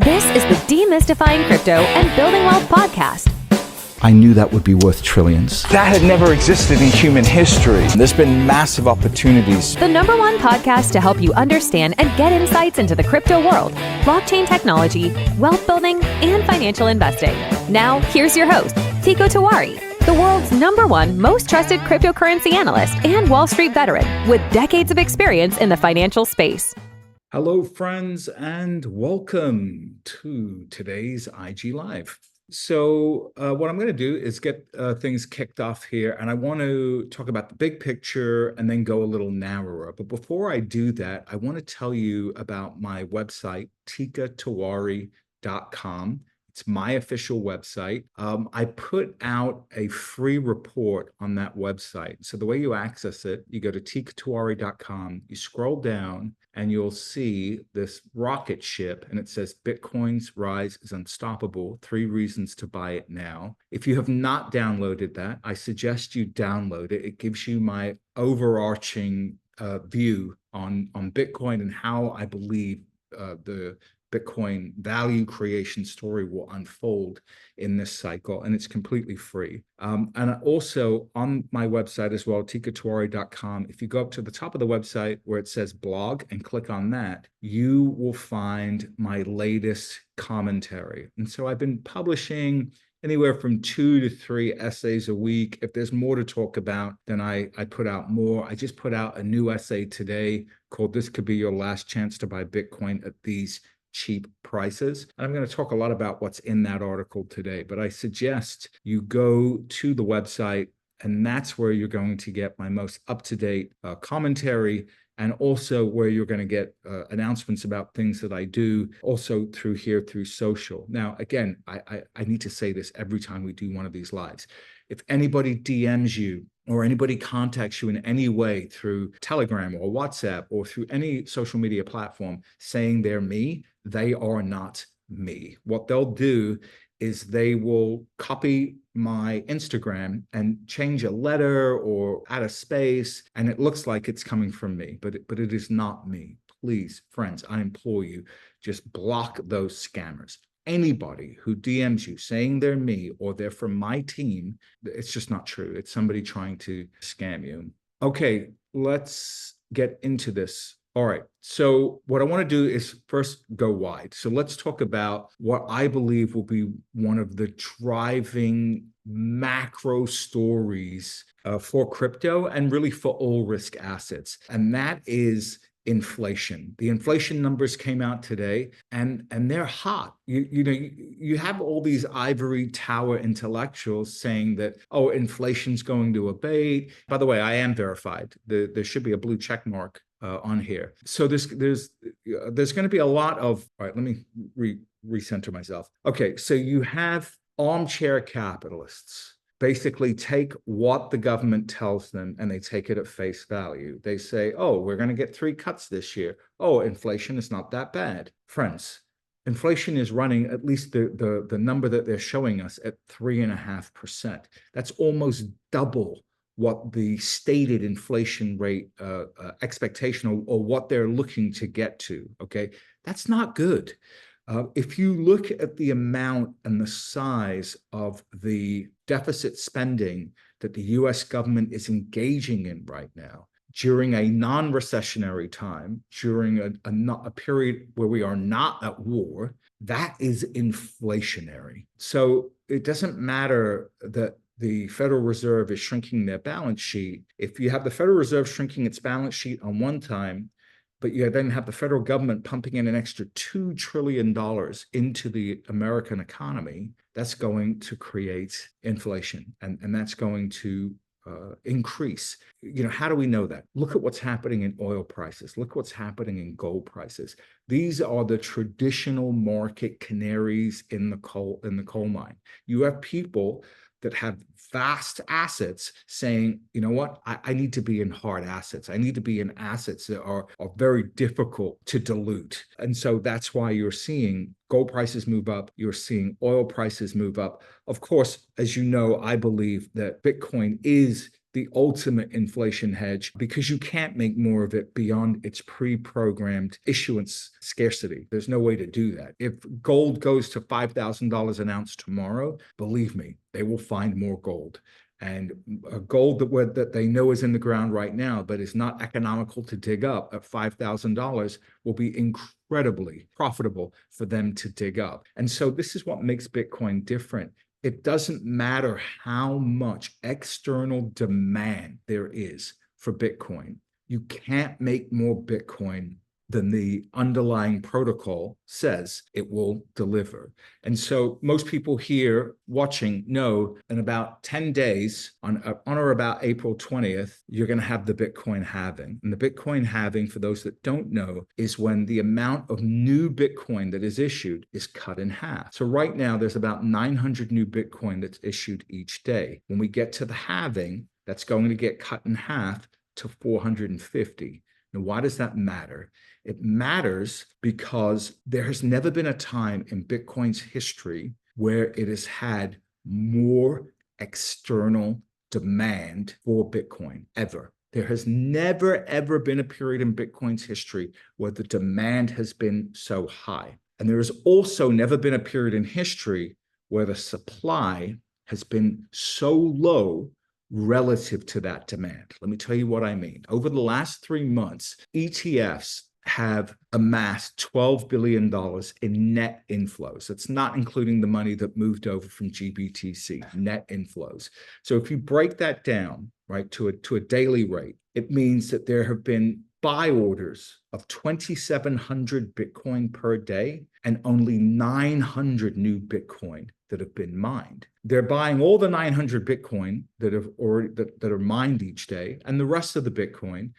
This is the Demystifying Crypto and Building Wealth podcast. I knew that would be worth trillions. That had never existed in human history. There's been massive opportunities. The #1 podcast to help you understand and get insights into the crypto world, blockchain technology, wealth building, and financial investing. Now, here's your host, Tico Tiwari, the world's #1 most trusted cryptocurrency analyst and Wall Street veteran with decades of experience in the financial space. Hello, friends, and welcome to today's IG Live. So what I'm going to do is get things kicked off here, and I want to talk about the big picture and then go a little narrower. But before I do that, I want to tell you about my website, tikatiwari.com. It's my official website. I put out a free report on that website. So the way you access it, you go to tikatiwari.com, you scroll down, and you'll see this rocket ship, and it says Bitcoin's rise is unstoppable. 3 reasons to buy it now. If you have not downloaded that, I suggest you download it. It gives you my overarching view on Bitcoin and how I believe the Bitcoin value creation story will unfold in this cycle, and it's completely free. And also on my website as well, tikatiwari.com, if you go up to the top of the website where it says blog and click on that, you will find my latest commentary. And so I've been publishing anywhere from 2 to 3 essays a week. If there's more to talk about, then I put out more. I just put out a new essay today called "This Could Be Your Last Chance to Buy Bitcoin at These Cheap Prices." And I'm going to talk a lot about what's in that article today, but I suggest you go to the website, and that's where you're going to get my most up-to-date commentary, and also where you're going to get announcements about things that I do also through social. Now, again, I need to say this every time we do one of these lives. If anybody DMs you or anybody contacts you in any way through Telegram or WhatsApp or through any social media platform saying they're me, they are not me. What they'll do is they will copy my Instagram and change a letter or add a space, and it looks like it's coming from me, but it is not me. Please, friends, I implore you, just block those scammers. Anybody who DMs you saying they're me or they're from my team, it's just not true. It's somebody trying to scam you. Okay, let's get into this. All right, so what I want to do is first go wide. So let's talk about what I believe will be one of the driving macro stories for crypto and really for all risk assets. And that is inflation. The inflation numbers came out today, and they're hot. You have all these ivory tower intellectuals saying that, oh, inflation's going to abate. By the way, I am verified. There should be a blue check mark on here. So there's going to be a lot of, all right, let me recenter myself. Okay, so you have armchair capitalists basically take what the government tells them and they take it at face value. They say, oh, we're going to get 3 cuts this year. Oh, inflation is not that bad. Friends, inflation is running, at least the number that they're showing us, at 3.5%. That's almost double what the stated inflation rate expectation or what they're looking to get to, okay? That's not good. If you look at the amount and the size of the deficit spending that the US government is engaging in right now, during a non-recessionary time, during a period where we are not at war, that is inflationary. So it doesn't matter that the Federal Reserve is shrinking their balance sheet. If you have the Federal Reserve shrinking its balance sheet on one time, but you then have the federal government pumping in an extra $2 trillion into the American economy, that's going to create inflation, and that's going to increase. How do we know that? Look at what's happening in oil prices. Look what's happening in gold prices. These are the traditional market canaries in the coal mine. You have people that have vast assets saying, you know what, I need to be in hard assets. I need to be in assets that are very difficult to dilute. And so that's why you're seeing gold prices move up. You're seeing oil prices move up. Of course, as you know, I believe that Bitcoin is the ultimate inflation hedge because you can't make more of it beyond its pre-programmed issuance scarcity. There's no way to do that. If gold goes to $5,000 an ounce tomorrow, believe me, they will find more gold. And gold that they know is in the ground right now, but is not economical to dig up at $5,000 will be incredibly profitable for them to dig up. And so this is what makes Bitcoin different. It doesn't matter how much external demand there is for Bitcoin. You can't make more Bitcoin than the underlying protocol says it will deliver. And so most people here watching know in about 10 days, on or about April 20th, you're going to have the Bitcoin halving. And the Bitcoin halving, for those that don't know, is when the amount of new Bitcoin that is issued is cut in half. So right now, there's about 900 new Bitcoin that's issued each day. When we get to the halving, that's going to get cut in half to 450. Now, why does that matter? It matters because there has never been a time in Bitcoin's history where it has had more external demand for Bitcoin, ever. There has never, ever been a period in Bitcoin's history where the demand has been so high. And there has also never been a period in history where the supply has been so low relative to that demand. Let me tell you what I mean. Over the last 3 months, ETFs have amassed $12 billion in net inflows. That's not including the money that moved over from GBTC, net inflows. So if you break that down, right, to a daily rate, it means that there have been buy orders of 2,700 Bitcoin per day and only 900 new Bitcoin that have been mined. They're buying all the 900 Bitcoin that are mined each day, and the rest of the Bitcoin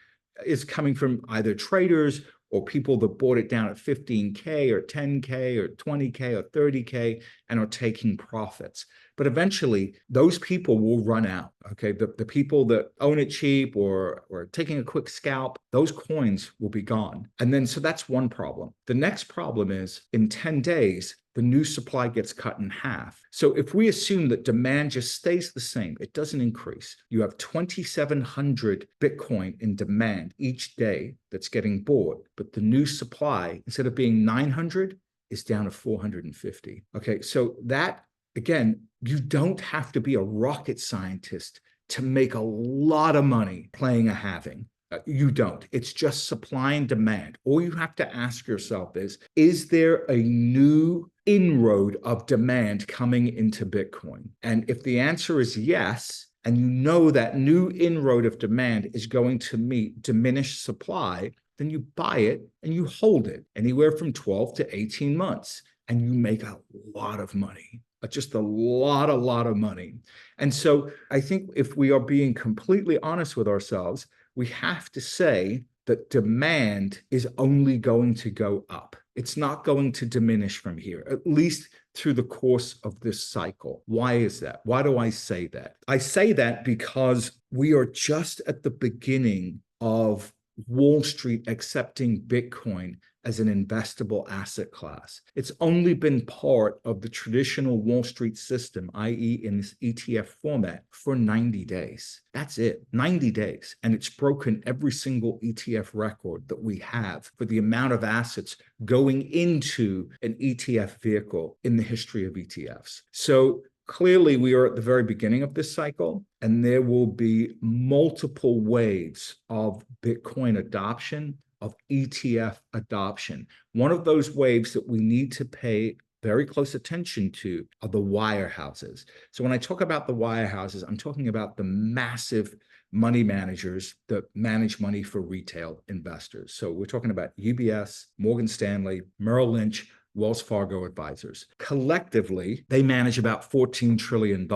is coming from either traders or people that bought it down at 15K or 10K or 20K or 30K and are taking profits. But eventually, those people will run out, okay? The people that own it cheap or taking a quick scalp, those coins will be gone. And then, so that's one problem. The next problem is, in 10 days, the new supply gets cut in half. So if we assume that demand just stays the same, it doesn't increase. You have 2,700 Bitcoin in demand each day that's getting bought, but the new supply, instead of being 900, is down to 450. Okay, so that, again, you don't have to be a rocket scientist to make a lot of money playing a halving. You don't. It's just supply and demand. All you have to ask yourself is there a new inroad of demand coming into Bitcoin? And if the answer is yes, and you know that new inroad of demand is going to meet diminished supply, then you buy it and you hold it anywhere from 12 to 18 months, and you make a lot of money. Just a lot of money. And so I think if we are being completely honest with ourselves, we have to say that demand is only going to go up. It's not going to diminish from here, at least through the course of this cycle. Why is that? Why do I say that? I say that because we are just at the beginning of Wall Street accepting Bitcoin as an investable asset class. It's only been part of the traditional Wall Street system, i.e. in this ETF format, for 90 days. That's it, 90 days. And it's broken every single ETF record that we have for the amount of assets going into an ETF vehicle in the history of ETFs. So clearly, we are at the very beginning of this cycle, and there will be multiple waves of Bitcoin adoption, of ETF adoption. One of those waves that we need to pay very close attention to are the wirehouses. So when I talk about the wirehouses, I'm talking about the massive money managers that manage money for retail investors. So we're talking about UBS, Morgan Stanley, Merrill Lynch, Wells Fargo advisors. Collectively, they manage about $14 trillion,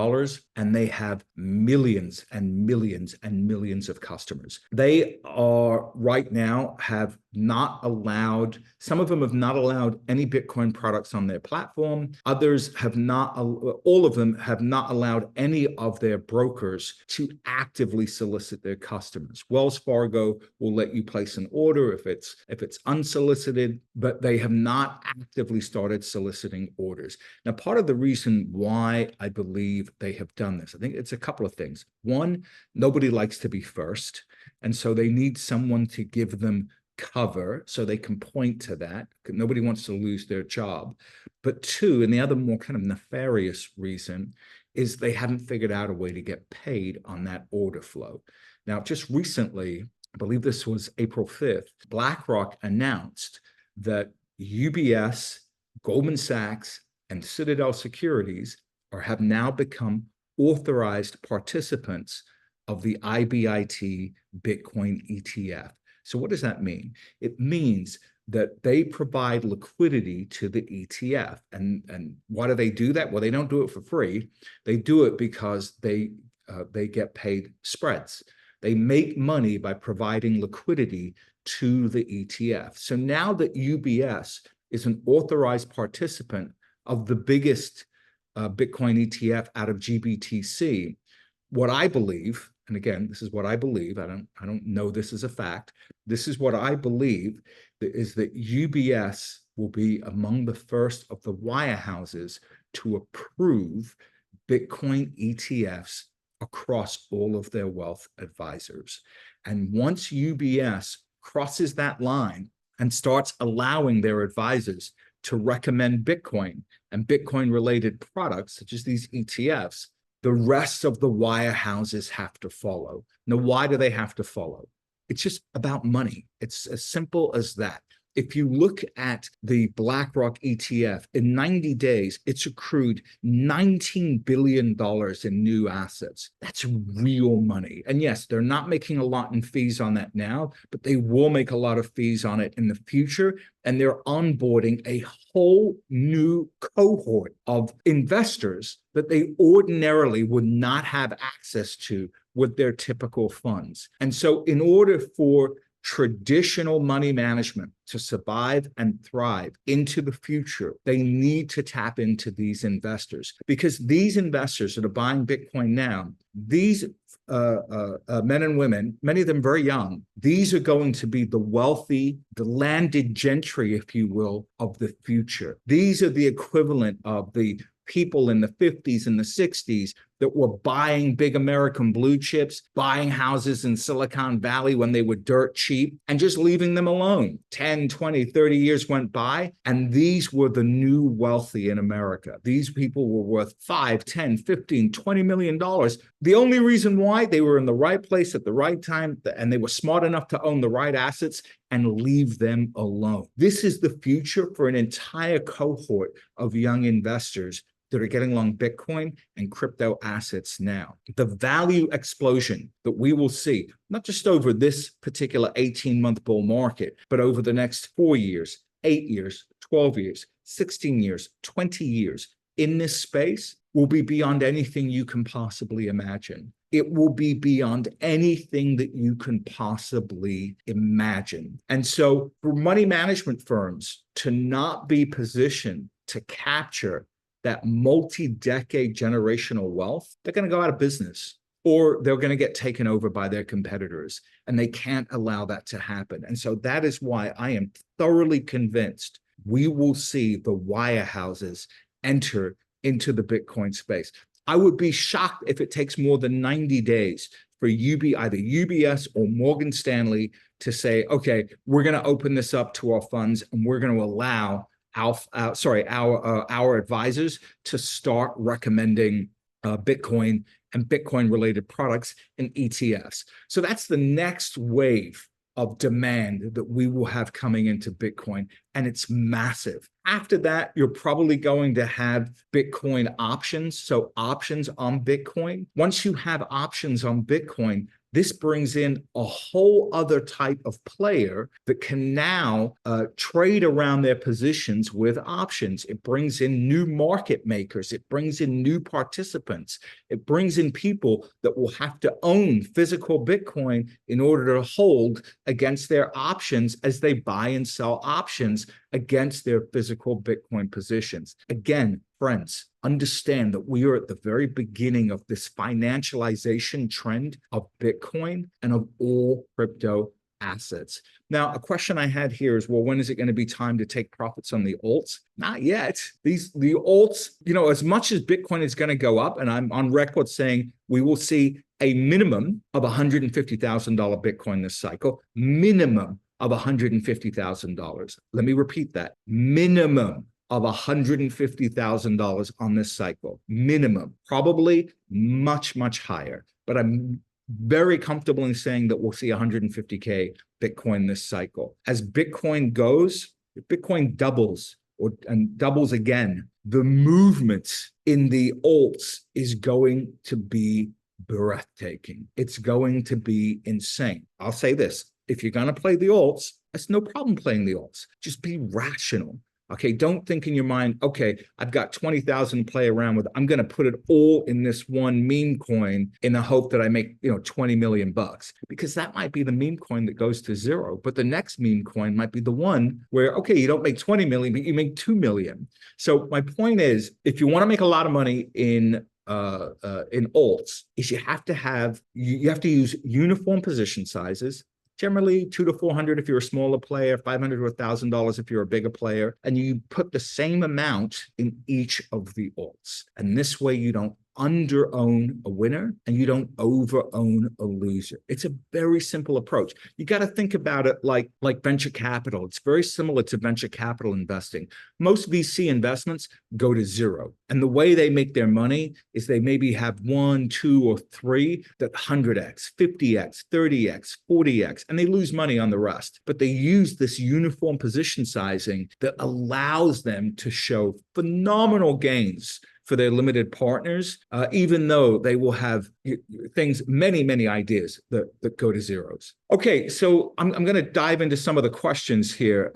and they have millions and millions and millions of customers. They are right now have not allowed, some of them have not allowed any Bitcoin products on their platform. Others have not, all of them have not allowed any of their brokers to actively solicit their customers. Wells Fargo will let you place an order if it's unsolicited, but they have not actively actively started soliciting orders. Now, part of the reason why I believe they have done this, I think it's a couple of things. One, nobody likes to be first, and so they need someone to give them cover so they can point to that. Nobody wants to lose their job. But two, and the other more kind of nefarious reason, is they haven't figured out a way to get paid on that order flow. Now, just recently, I believe this was April 5th, BlackRock announced that UBS, Goldman Sachs, and Citadel Securities have now become authorized participants of the IBIT Bitcoin ETF. So what does that mean? It means that they provide liquidity to the ETF. And why do they do that? Well, they don't do it for free. They do it because they get paid spreads. They make money by providing liquidity to the ETF. So now that UBS is an authorized participant of the biggest Bitcoin ETF out of GBTC, what I believe, and again, this is what I believe, I don't know this as a fact, this is what I believe, is that UBS will be among the first of the wirehouses to approve Bitcoin ETFs across all of their wealth advisors. And once UBS crosses that line and starts allowing their advisors to recommend Bitcoin and Bitcoin-related products, such as these ETFs, the rest of the wirehouses have to follow. Now, why do they have to follow? It's just about money. It's as simple as that. If you look at the BlackRock ETF, in 90 days, it's accrued $19 billion in new assets. That's real money. And yes, they're not making a lot in fees on that now, but they will make a lot of fees on it in the future. And they're onboarding a whole new cohort of investors that they ordinarily would not have access to with their typical funds. And so in order for traditional money management to survive and thrive into the future, they need to tap into these investors, because these investors that are buying Bitcoin now, these men and women, many of them very young, these are going to be the wealthy, the landed gentry, if you will, of the future. These are the equivalent of the people in the 50s and the 60s that were buying big American blue chips, buying houses in Silicon Valley when they were dirt cheap, and just leaving them alone. 10, 20, 30 years went by, and these were the new wealthy in America. These people were worth 5, 10, 15, 20 million dollars. The only reason why, they were in the right place at the right time, and they were smart enough to own the right assets and leave them alone. This is the future for an entire cohort of young investors that are getting long Bitcoin and crypto assets now. The value explosion that we will see, not just over this particular 18-month bull market, but over the next 4 years, 8 years, 12 years, 16 years, 20 years in this space, will be beyond anything you can possibly imagine. It will be beyond anything that you can possibly imagine. And so for money management firms to not be positioned to capture that multi-decade generational wealth, they're going to go out of business, or they're going to get taken over by their competitors, and they can't allow that to happen. And so that is why I am thoroughly convinced we will see the wirehouses enter into the Bitcoin space. I would be shocked if it takes more than 90 days for either UBS or Morgan Stanley to say, okay, we're going to open this up to our funds, and we're going to allow our advisors to start recommending Bitcoin and Bitcoin-related products and ETFs. So that's the next wave of demand that we will have coming into Bitcoin, and it's massive. After that, you're probably going to have Bitcoin options, so options on Bitcoin. Once you have options on Bitcoin, this brings in a whole other type of player that can now trade around their positions with options. It brings in new market makers. It brings in new participants. It brings in people that will have to own physical Bitcoin in order to hold against their options as they buy and sell options against their physical Bitcoin positions. Again, friends, understand that we are at the very beginning of this financialization trend of Bitcoin and of all crypto assets. Now, a question I had here is, well, when is it going to be time to take profits on the alts? Not yet. The alts, as much as Bitcoin is going to go up, and I'm on record saying we will see a minimum of $150,000 Bitcoin this cycle, minimum of $150,000. Let me repeat that. Minimum of $150,000 on this cycle. Minimum. Probably much, much higher. But I'm very comfortable in saying that we'll see 150K Bitcoin this cycle. As Bitcoin goes, if Bitcoin doubles and doubles again, the movement in the alts is going to be breathtaking. It's going to be insane. I'll say this. If you're going to play the alts, it's no problem playing the alts. Just be rational. Okay, don't think in your mind, okay, I've got 20,000 to play around with. I'm going to put it all in this one meme coin in the hope that I make, 20 million bucks, because that might be the meme coin that goes to zero. But the next meme coin might be the one where, okay, you don't make 20 million, but you make 2 million. So my point is, if you want to make a lot of money in alts, is you have to use uniform position sizes. Generally, 200 to 400 if you're a smaller player, $500 to $1,000 if you're a bigger player, and you put the same amount in each of the alts. And this way, you don't under-own a winner and you don't over-own a loser. It's a very simple approach. You got to think about it like venture capital. It's very similar to venture capital investing. Most VC investments go to zero. And the way they make their money is they maybe have 1, 2, or 3 that 100x, 50x, 30x, 40x, and they lose money on the rest. But they use this uniform position sizing that allows them to show phenomenal gains for their limited partners, even though they will have things, many ideas that go to zeros. Okay, so I'm going to dive into some of the questions here.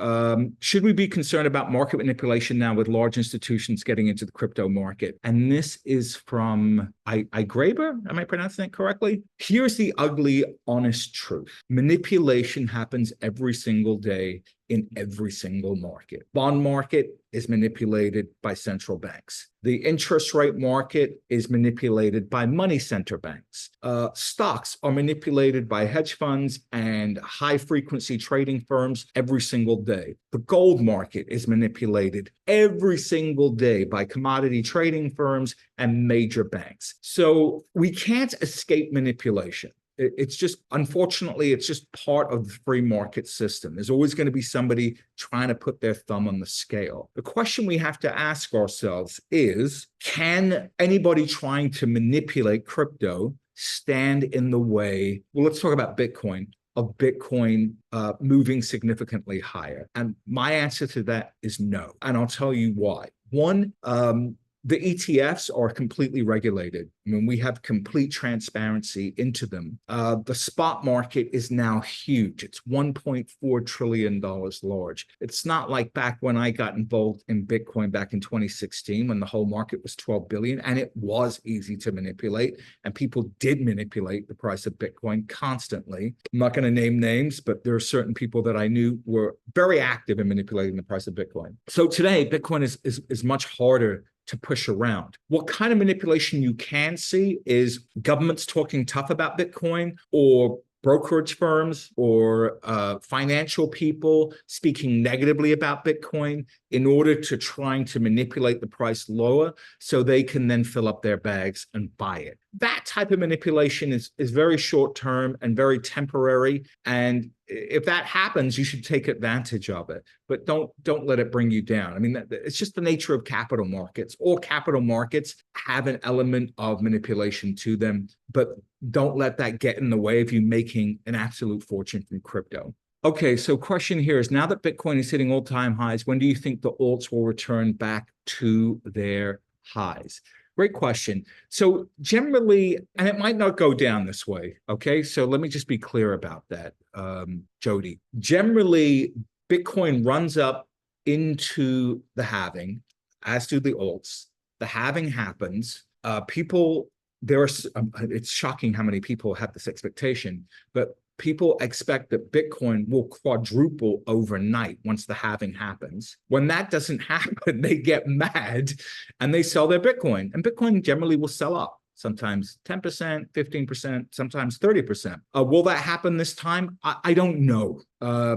Should we be concerned about market manipulation now with large institutions getting into the crypto market? And this is from Graber. Am I pronouncing that correctly? Here's the ugly, honest truth. Manipulation happens every single day in every single market. Bond market is manipulated by central banks. The interest rate market is manipulated by money center banks. Stocks are manipulated by hedge funds and high-frequency trading firms every single day. The gold market is manipulated every single day by commodity trading firms and major banks. So we can't escape manipulation. It's just, unfortunately, it's just part of the free market system. There's always going to be somebody trying to put their thumb on the scale. The question we have to ask ourselves is, can anybody trying to manipulate crypto stand in the way? Well, let's talk about Bitcoin, of Bitcoin moving significantly higher. And my answer to that is no. And I'll tell you why. One, the ETFs are completely regulated. I mean, we have complete transparency into them. The spot market is now huge. It's $1.4 trillion large. It's not like back when I got involved in Bitcoin back in 2016, when the whole market was 12 billion, and it was easy to manipulate, and people did manipulate the price of Bitcoin constantly. I'm not going to name names, but there are certain people that I knew were very active in manipulating the price of Bitcoin. So today, Bitcoin is much harder to push around. What kind of manipulation you can see is governments talking tough about Bitcoin, or brokerage firms or financial people speaking negatively about Bitcoin in order to trying to manipulate the price lower so they can then fill up their bags and buy it. That type of manipulation is very short term and very temporary. And if that happens, you should take advantage of it, but don't let it bring you down. I mean, it's just the nature of capital markets. All capital markets have an element of manipulation to them, but don't let that get in the way of you making an absolute fortune from crypto. Okay, so question here is, now that Bitcoin is hitting all-time highs, when do you think the alts will return back to their highs? Great question. So generally, and it might not go down this way, okay? So let me just be clear about that, Jody. Generally, Bitcoin runs up into the halving, as do the alts. The halving happens. It's shocking how many people have this expectation, but people expect that Bitcoin will quadruple overnight once the halving happens. When that doesn't happen, they get mad and they sell their Bitcoin. And Bitcoin generally will sell up. sometimes 10%, 15%, sometimes 30%. Will that happen this time? I don't know,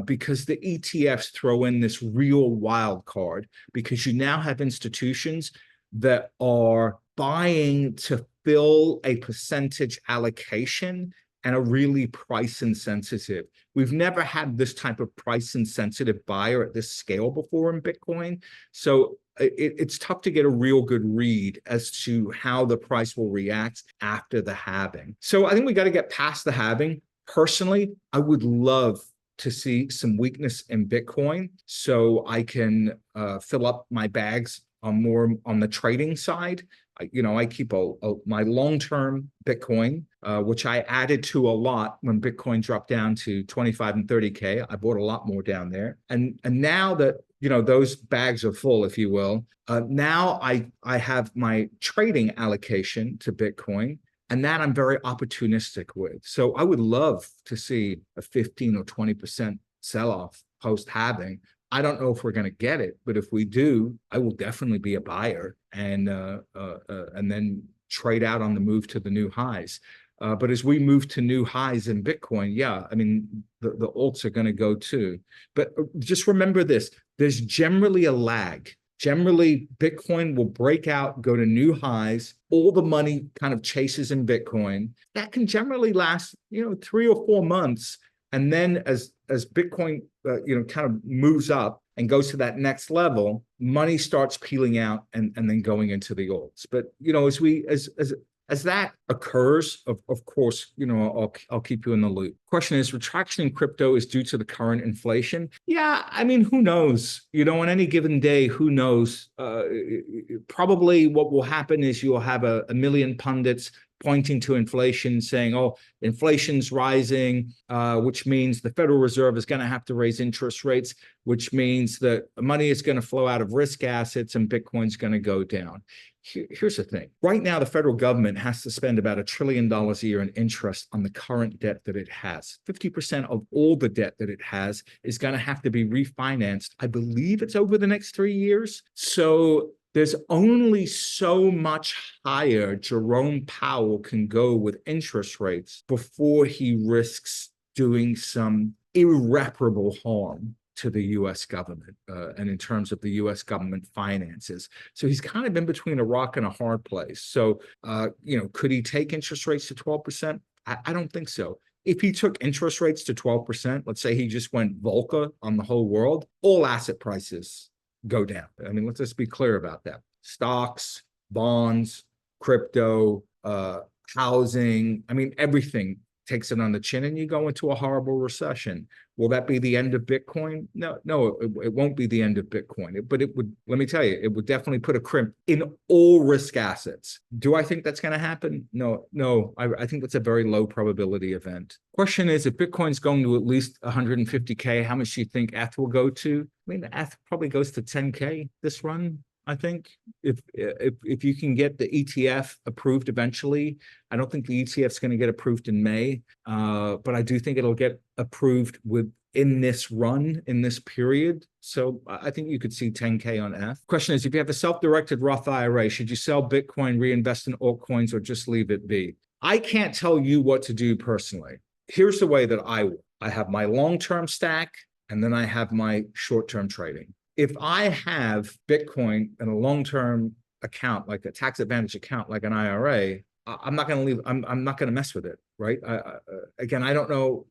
because the ETFs throw in this real wild card, because you now have institutions that are buying to fill a percentage allocation and are really price insensitive. We've never had this type of price insensitive buyer at this scale before in Bitcoin. So it's tough to get a real good read as to how the price will react after the halving. So I think we got to get past the halving. Personally, I would love to see some weakness in Bitcoin so I can fill up my bags on more on the trading side. I keep my long-term Bitcoin, which I added to a lot when Bitcoin dropped down to 25 and 30K. I bought a lot more down there. And now that, those bags are full, if you will, now I have my trading allocation to Bitcoin, and that I'm very opportunistic with. So I would love to see a 15 or 20% sell-off post-halving. I don't know if we're going to get it, but if we do, I will definitely be a buyer and then trade out on the move to the new highs. But as we move to new highs in Bitcoin, yeah, I mean, the alts are going to go too. But just remember this, there's generally a lag. Generally, Bitcoin will break out, go to new highs. All the money kind of chases in Bitcoin. That can generally last, 3 or 4 months. And then as Bitcoin, kind of moves up and goes to that next level, money starts peeling out and then going into the alts. But, as that occurs, of course, I'll keep you in the loop. Question is, retraction in crypto is due to the current inflation? Yeah, I mean, who knows? On any given day, who knows? Probably what will happen is you'll have a million pundits pointing to inflation, saying, oh, inflation's rising, which means the Federal Reserve is going to have to raise interest rates, which means that money is going to flow out of risk assets and Bitcoin's going to go down. Here's the thing. Right now, the federal government has to spend about $1 trillion a year in interest on the current debt that it has. 50% of all the debt that it has is going to have to be refinanced. I believe it's over the next 3 years. So there's only so much higher Jerome Powell can go with interest rates before he risks doing some irreparable harm to the U.S. government and in terms of the U.S. government finances. So he's kind of in between a rock and a hard place. So, could he take interest rates to 12%? I don't think so. If he took interest rates to 12%, let's say he just went Volcker on the whole world, all asset prices go down. I mean, let's just be clear about that. Stocks, bonds, crypto, housing, I mean, everything takes it on the chin and you go into a horrible recession. Will that be the end of Bitcoin? No, it won't be the end of Bitcoin. But it would, let me tell you, it would definitely put a crimp in all risk assets. Do I think that's going to happen? No, I think that's a very low probability event. Question is, if Bitcoin's going to at least 150K, how much do you think ETH will go to? I mean, ETH probably goes to 10K this run. I think if you can get the ETF approved eventually, I don't think the ETF is going to get approved in May, but I do think it'll get approved within this run, in this period. So I think you could see 10K on ETH. Question is, if you have a self-directed Roth IRA, should you sell Bitcoin, reinvest in altcoins, or just leave it be? I can't tell you what to do personally. Here's the way that I work. I have my long-term stack, and then I have my short-term trading. If I have Bitcoin in a long-term account, like a tax advantage account, like an IRA, I'm not going to leave. I'm not going to mess with it, right? Again, I don't know.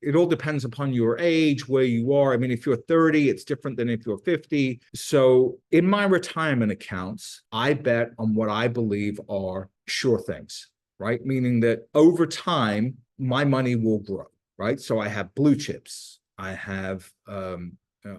It all depends upon your age, where you are. I mean, if you're 30, it's different than if you're 50. So in my retirement accounts, I bet on what I believe are sure things, right? Meaning that over time, my money will grow, right? So I have blue chips. I have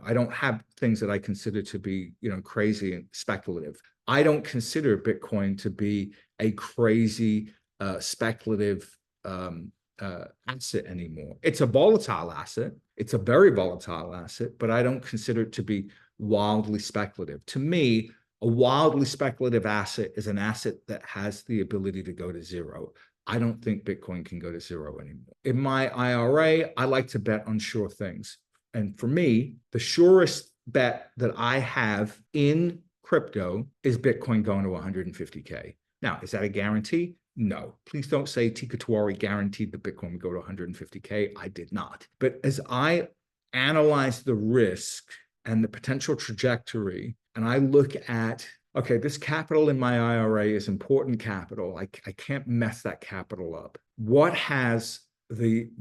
I don't have things that I consider to be, crazy and speculative. I don't consider Bitcoin to be a crazy, speculative asset anymore. It's a volatile asset. It's a very volatile asset, but I don't consider it to be wildly speculative. To me, a wildly speculative asset is an asset that has the ability to go to zero. I don't think Bitcoin can go to zero anymore. In my IRA, I like to bet on sure things. And for me, the surest bet that I have in crypto is Bitcoin going to 150K. Now, is that a guarantee? No. Please don't say Tika Tiwari guaranteed that Bitcoin would go to 150K. I did not. But as I analyze the risk and the potential trajectory, and I look at, okay, this capital in my IRA is important capital. I can't mess that capital up. What has the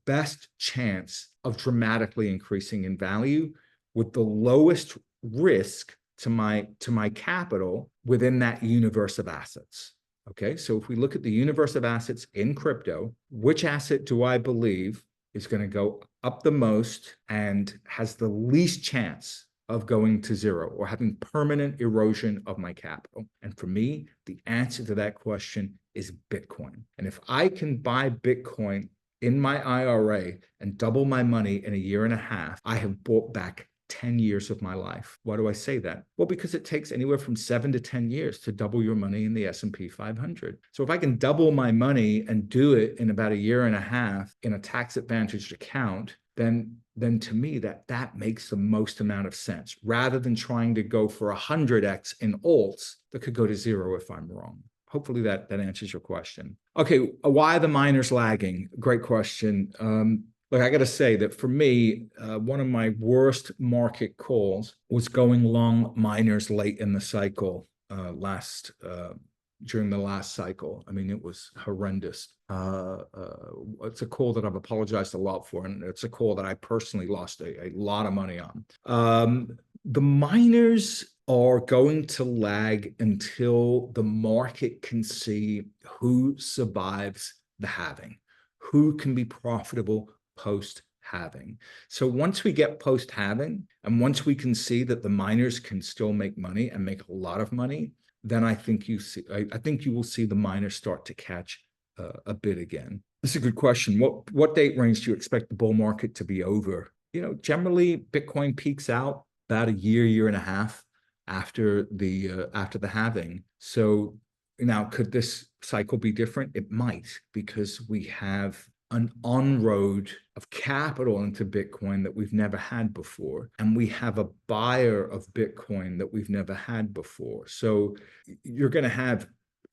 best chance of dramatically increasing in value with the lowest risk to my capital within that universe of assets? Okay, so if we look at the universe of assets in crypto, which asset do I believe is going to go up the most and has the least chance of going to zero or having permanent erosion of my capital? And for me, the answer to that question is Bitcoin. And if I can buy Bitcoin in my IRA and double my money in a year and a half, I have bought back 10 years of my life. Why do I say that? Well, because it takes anywhere from 7 to 10 years to double your money in the S&P 500. So if I can double my money and do it in about a year and a half in a tax-advantaged account, then to me, that makes the most amount of sense, rather than trying to go for 100x in alts that could go to zero if I'm wrong. Hopefully that answers your question. Okay, why are the miners lagging? Great question. Look, I got to say that for me, one of my worst market calls was going long miners late in the cycle during the last cycle. I mean, it was horrendous. It's a call that I've apologized a lot for, and it's a call that I personally lost a lot of money on. The miners are going to lag until the market can see who survives the halving, who can be profitable post-halving. So once we get post-halving, and once we can see that the miners can still make money and make a lot of money, then I think you will see the miners start to catch a bit again. This is a good question. What date range do you expect the bull market to be over? Generally Bitcoin peaks out about a year and a half after the halving. So now, could this cycle be different? It might, because we have an on-road of capital into Bitcoin that we've never had before. And we have a buyer of Bitcoin that we've never had before. So you're going to have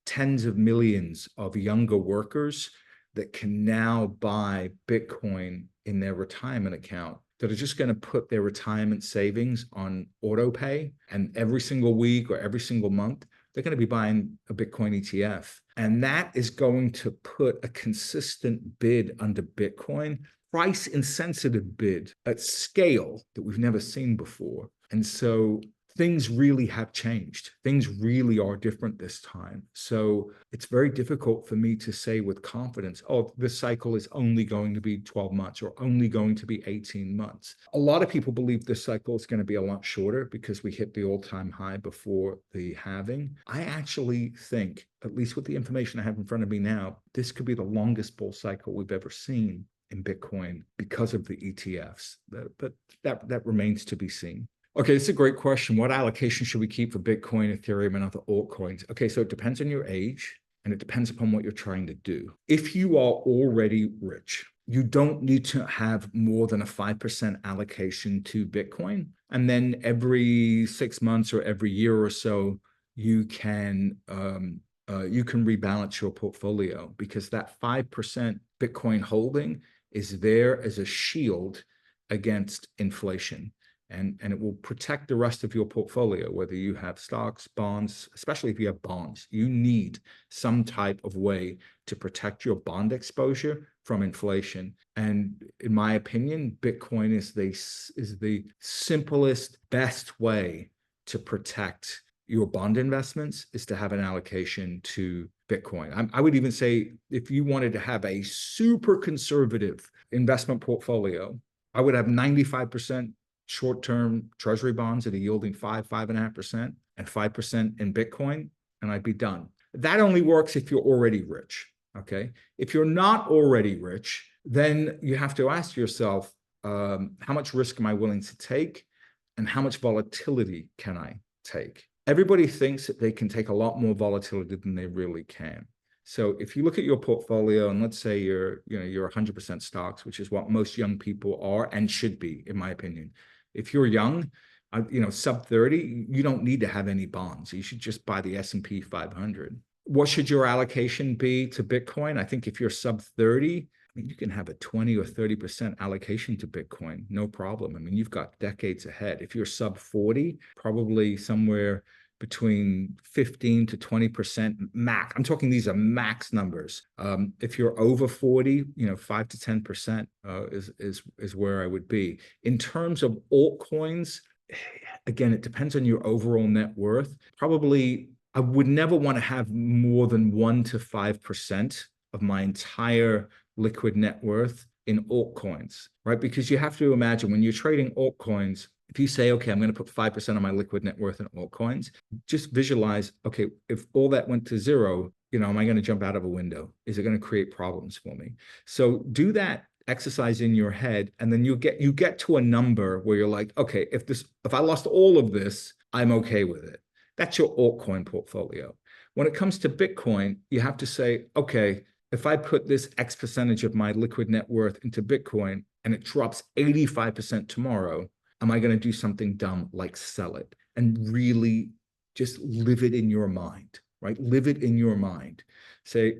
tens of millions of younger workers that can now buy Bitcoin in their retirement account, that are just going to put their retirement savings on auto pay, and every single week or every single month, they're going to be buying a Bitcoin ETF. And that is going to put a consistent bid under Bitcoin, price insensitive bid at scale that we've never seen before. And so things really have changed. Things really are different this time. So it's very difficult for me to say with confidence, oh, this cycle is only going to be 12 months or only going to be 18 months. A lot of people believe this cycle is going to be a lot shorter because we hit the all-time high before the halving. I actually think, at least with the information I have in front of me now, this could be the longest bull cycle we've ever seen in Bitcoin because of the ETFs. But that remains to be seen. Okay, this is a great question. What allocation should we keep for Bitcoin, Ethereum, and other altcoins? Okay, so it depends on your age, and it depends upon what you're trying to do. If you are already rich, you don't need to have more than a 5% allocation to Bitcoin. And then every 6 months or every year or so, you can rebalance your portfolio, because that 5% Bitcoin holding is there as a shield against inflation. And it will protect the rest of your portfolio, whether you have stocks, bonds, especially if you have bonds. You need some type of way to protect your bond exposure from inflation. And in my opinion, Bitcoin is the simplest, best way to protect your bond investments, is to have an allocation to Bitcoin. I would even say, if you wanted to have a super conservative investment portfolio, I would have 95% short-term treasury bonds that are yielding 5.5%, and 5% in Bitcoin, and I'd be done. That only works if you're already rich, okay? If you're not already rich, then you have to ask yourself, how much risk am I willing to take, and how much volatility can I take? Everybody thinks that they can take a lot more volatility than they really can. So if you look at your portfolio, and let's say you're 100% stocks, which is what most young people are and should be, in my opinion. If you're young, Sub 30, you don't need to have any bonds. You should just buy the S&P 500. What should your allocation be to Bitcoin? I think if you're sub 30, you can have a 20 or 30% allocation to Bitcoin, no problem. I mean, you've got decades ahead. If you're sub 40, probably somewhere between 15 to 20% max. I'm talking these are max numbers. If you're over 40, 5 to 10% is where I would be. In terms of altcoins, again, it depends on your overall net worth. Probably, I would never want to have more than 1 to 5% of my entire liquid net worth in altcoins, right? Because you have to imagine when you're trading altcoins, if you say, okay, I'm going to put 5% of my liquid net worth in altcoins, just visualize, okay, if all that went to zero, am I going to jump out of a window? Is it going to create problems for me? So do that exercise in your head, and then you get to a number where you're like, okay, if I lost all of this, I'm okay with it. That's your altcoin portfolio. When it comes to Bitcoin, you have to say, okay, if I put this X percentage of my liquid net worth into Bitcoin and it drops 85% tomorrow, am I going to do something dumb like sell it? And really just live it in your mind, right? Live it in your mind. Say,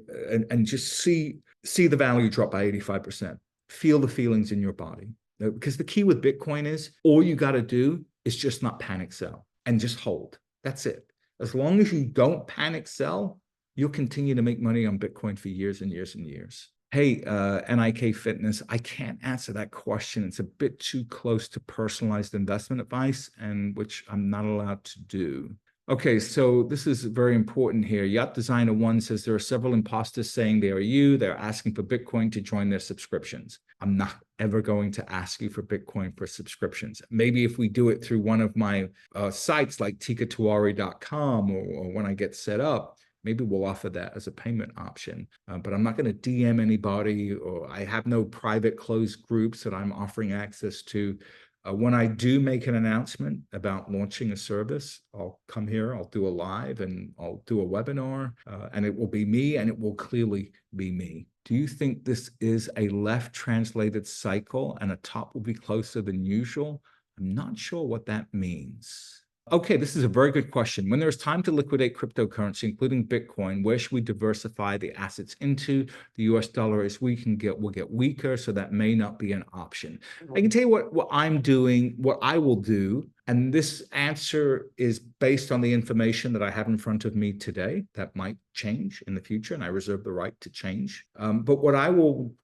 and just see the value drop by 85%. Feel the feelings in your body. Because the key with Bitcoin is all you got to do is just not panic sell and just hold. That's it. As long as you don't panic sell, you'll continue to make money on Bitcoin for years and years and years. Hey, NIK Fitness, I can't answer that question. It's a bit too close to personalized investment advice, and which I'm not allowed to do. Okay, so this is very important here. Yacht Designer 1 says there are several imposters saying they are you. They're asking for Bitcoin to join their subscriptions. I'm not ever going to ask you for Bitcoin for subscriptions. Maybe if we do it through one of my sites like tikatoari.com or when I get set up, maybe we'll offer that as a payment option. But I'm not going to DM anybody, or I have no private closed groups that I'm offering access to. When I do make an announcement about launching a service, I'll come here, I'll do a live, and I'll do a webinar, and it will be me, and it will clearly be me. Do you think this is a left translated cycle and a top will be closer than usual? I'm not sure what that means. Okay, this is a very good question. When there's time to liquidate cryptocurrency, including Bitcoin, where should we diversify the assets into? The US dollar is weak and will get weaker, so that may not be an option. I can tell you what I'm doing, what I will do, and this answer is based on the information that I have in front of me today. That might change in the future, and I reserve the right to change. But what I will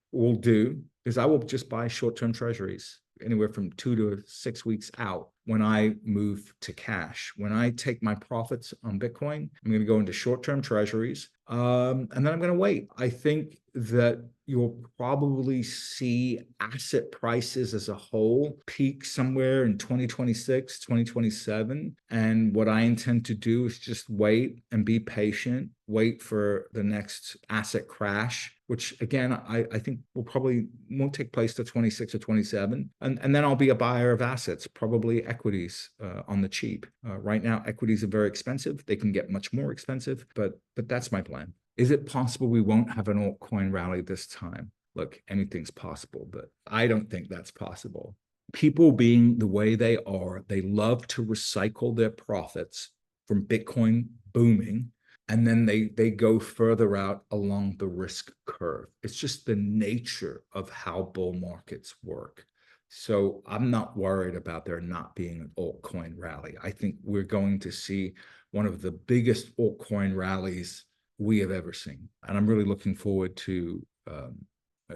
do is I will just buy short-term treasuries anywhere from 2 to 6 weeks out when I move to cash. When I take my profits on Bitcoin, I'm going to go into short-term treasuries, and then I'm going to wait. I think that you'll probably see asset prices as a whole peak somewhere in 2026, 2027. And what I intend to do is just wait and be patient, wait for the next asset crash, which again, I think won't take place till 26 or 27. And then I'll be a buyer of assets, probably equities on the cheap. Right now, equities are very expensive. They can get much more expensive, but that's my plan. Is it possible we won't have an altcoin rally this time? Look, anything's possible, but I don't think that's possible. People being the way they are, they love to recycle their profits from Bitcoin booming, and then they go further out along the risk curve. It's just the nature of how bull markets work. So I'm not worried about there not being an altcoin rally. I think we're going to see one of the biggest altcoin rallies we have ever seen. And I'm really looking forward to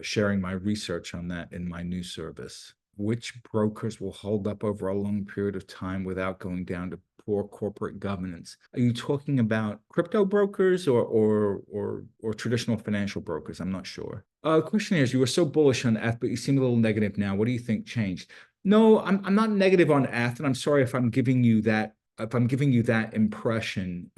sharing my research on that in my new service. Which brokers will hold up over a long period of time without going down to poor corporate governance? Are you talking about crypto brokers or traditional financial brokers? I'm not sure. The question is, you were so bullish on ETH, but you seem a little negative now. What do you think changed? No, I'm not negative on ETH, and I'm sorry if I'm giving you that impression.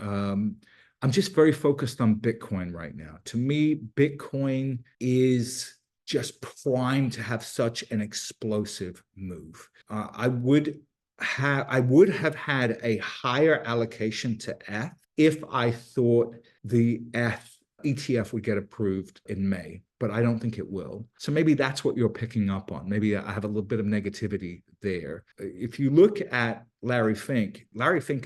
I'm just very focused on Bitcoin right now. To me, Bitcoin is just primed to have such an explosive move. I would have had a higher allocation to ETH if I thought the ETH ETF would get approved in May, but I don't think it will. So maybe that's what you're picking up on. Maybe I have a little bit of negativity there. If you look at Larry Fink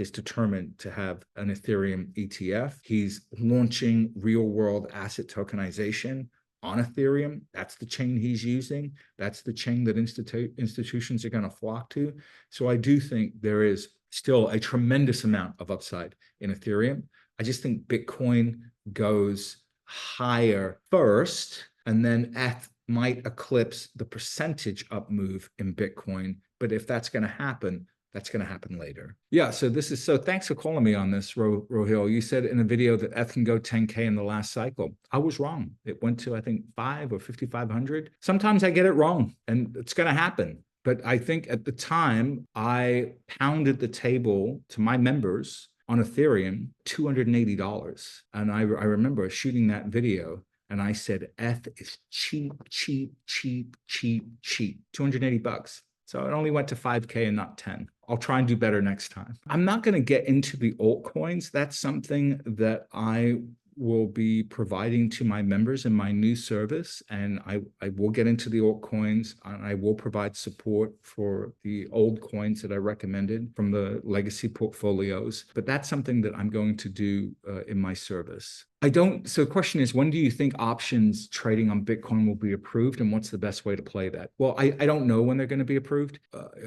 is determined to have an Ethereum ETF. He's launching real-world asset tokenization on Ethereum. That's the chain he's using. That's the chain that institutions are going to flock to. So I do think there is still a tremendous amount of upside in Ethereum. I just think Bitcoin goes higher first, and then ETH might eclipse the percentage up move in Bitcoin. But if that's going to happen, that's going to happen later. Yeah, so thanks for calling me on this, Rohil. You said in a video that ETH can go 10K in the last cycle. I was wrong. It went to, I think, 5 or 5,500. Sometimes I get it wrong, and it's going to happen. But I think at the time, I pounded the table to my members on Ethereum, $280. And I remember shooting that video, and I said, ETH is cheap, cheap, cheap, cheap, cheap, $280. So it only went to 5K and not 10. I'll try and do better next time. I'm not going to get into the altcoins. That's something that I will be providing to my members in my new service. And I will get into the altcoins, and I will provide support for the old coins that I recommended from the legacy portfolios. But that's something that I'm going to do in my service. So the question is, when do you think options trading on Bitcoin will be approved, and what's the best way to play that? Well, I don't know when they're going to be approved.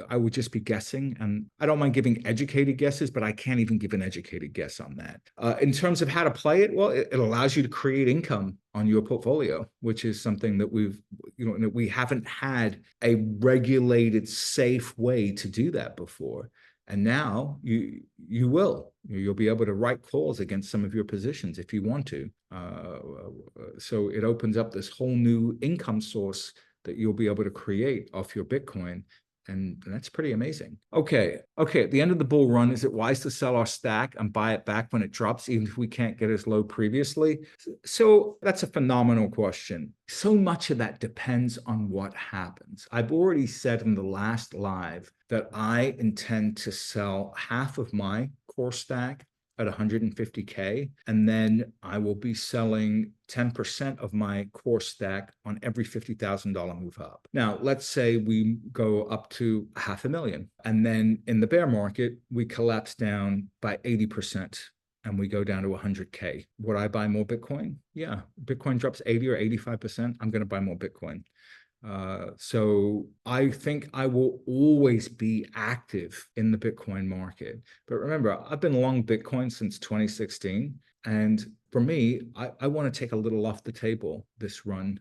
I would just be guessing, and I don't mind giving educated guesses, but I can't even give an educated guess on that. In terms of how to play it, well, it allows you to create income on your portfolio, which is something that we haven't had a regulated, safe way to do that before. And now you will. You'll be able to write calls against some of your positions if you want to. So it opens up this whole new income source that you'll be able to create off your Bitcoin. And that's pretty amazing. Okay. At the end of the bull run, is it wise to sell our stack and buy it back when it drops, even if we can't get as low previously? So that's a phenomenal question. So much of that depends on what happens. I've already said in the last live that I intend to sell half of my core stack at 150K, and then I will be selling 10% of my core stack on every $50,000 move up. Now, let's say we go up to 500,000, and then in the bear market, we collapse down by 80%. And we go down to 100K. Would I buy more Bitcoin? Yeah. Bitcoin drops 80 or 85%. I'm going to buy more Bitcoin. So I think I will always be active in the Bitcoin market. But remember, I've been long Bitcoin since 2016. And for me, I want to take a little off the table this run.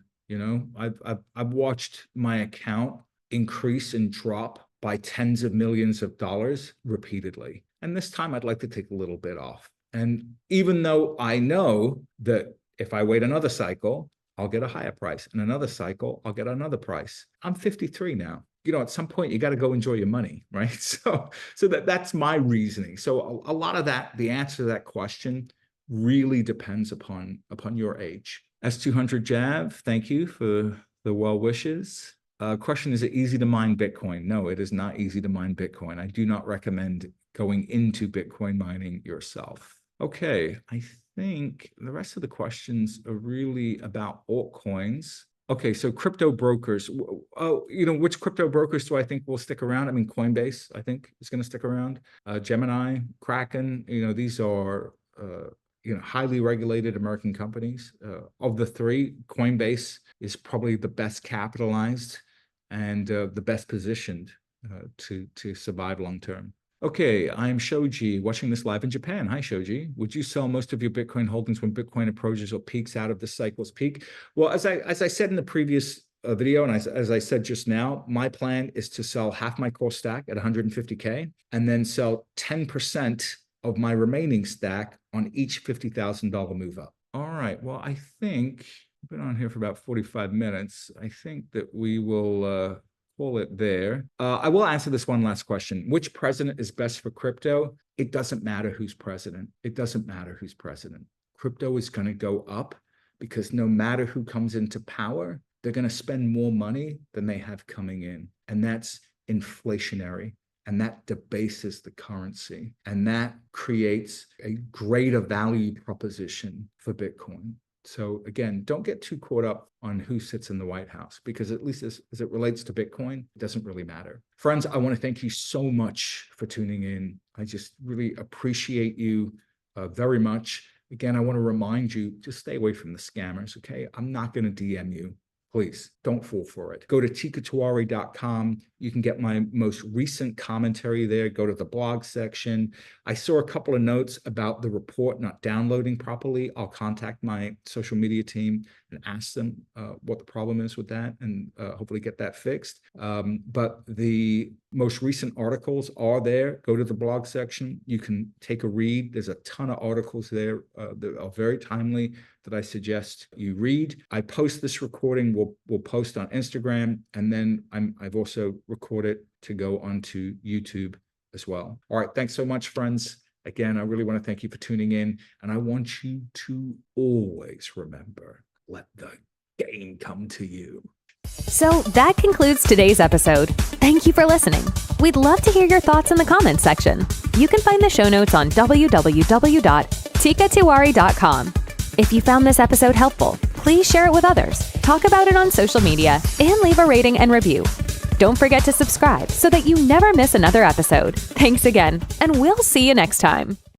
I've watched my account increase and drop by tens of millions of dollars repeatedly. And this time I'd like to take a little bit off. And even though I know that if I wait another cycle, I'll get a higher price. And another cycle, I'll get another price. I'm 53 now. At some point, you got to go enjoy your money, right? So that's my reasoning. So a lot of that, the answer to that question really depends upon your age. S200 Jav, thank you for the well wishes. Question, is it easy to mine Bitcoin? No, it is not easy to mine Bitcoin. I do not recommend going into Bitcoin mining yourself. Okay, I think the rest of the questions are really about altcoins. Okay, so crypto brokers. Which crypto brokers do I think will stick around? I mean, Coinbase, I think, is going to stick around. Gemini, Kraken, these are highly regulated American companies. Of the three, Coinbase is probably the best capitalized and the best positioned to survive long term. Okay, I'm Shoji, watching this live in Japan. Hi, Shoji. Would you sell most of your Bitcoin holdings when Bitcoin approaches or peaks out of the cycle's peak? Well, as I said in the previous video, and as I said just now, my plan is to sell half my core stack at 150K and then sell 10% of my remaining stack on each $50,000 move up. All right, well, I think I've been on here for about 45 minutes. I think that we will call it there. I will answer this one last question. Which president is best for crypto? It doesn't matter who's president. It doesn't matter who's president. Crypto is going to go up because no matter who comes into power, they're going to spend more money than they have coming in. And that's inflationary. And that debases the currency. And that creates a greater value proposition for Bitcoin. So again, don't get too caught up on who sits in the White House, because at least as it relates to Bitcoin, it doesn't really matter. Friends, I want to thank you so much for tuning in. I just really appreciate you very much. Again, I want to remind you, just stay away from the scammers, okay? I'm not going to DM you. Please don't fall for it. Go to tikatoari.com. You can get my most recent commentary there. Go to the blog section. I saw a couple of notes about the report not downloading properly. I'll contact my social media team and ask them what the problem is with that, and hopefully get that fixed. But the most recent articles are there. Go to the blog section. You can take a read. There's a ton of articles there that are very timely that I suggest you read. I post this recording. We'll post on Instagram, and then I've also recorded to go onto YouTube as well. All right. Thanks so much, friends. Again, I really want to thank you for tuning in, and I want you to always remember, let the game come to you. So that concludes today's episode. Thank you for listening. We'd love to hear your thoughts in the comments section. You can find the show notes on www.tikatoari.com. If you found this episode helpful, please share it with others, talk about it on social media, and leave a rating and review. Don't forget to subscribe so that you never miss another episode. Thanks again, and we'll see you next time.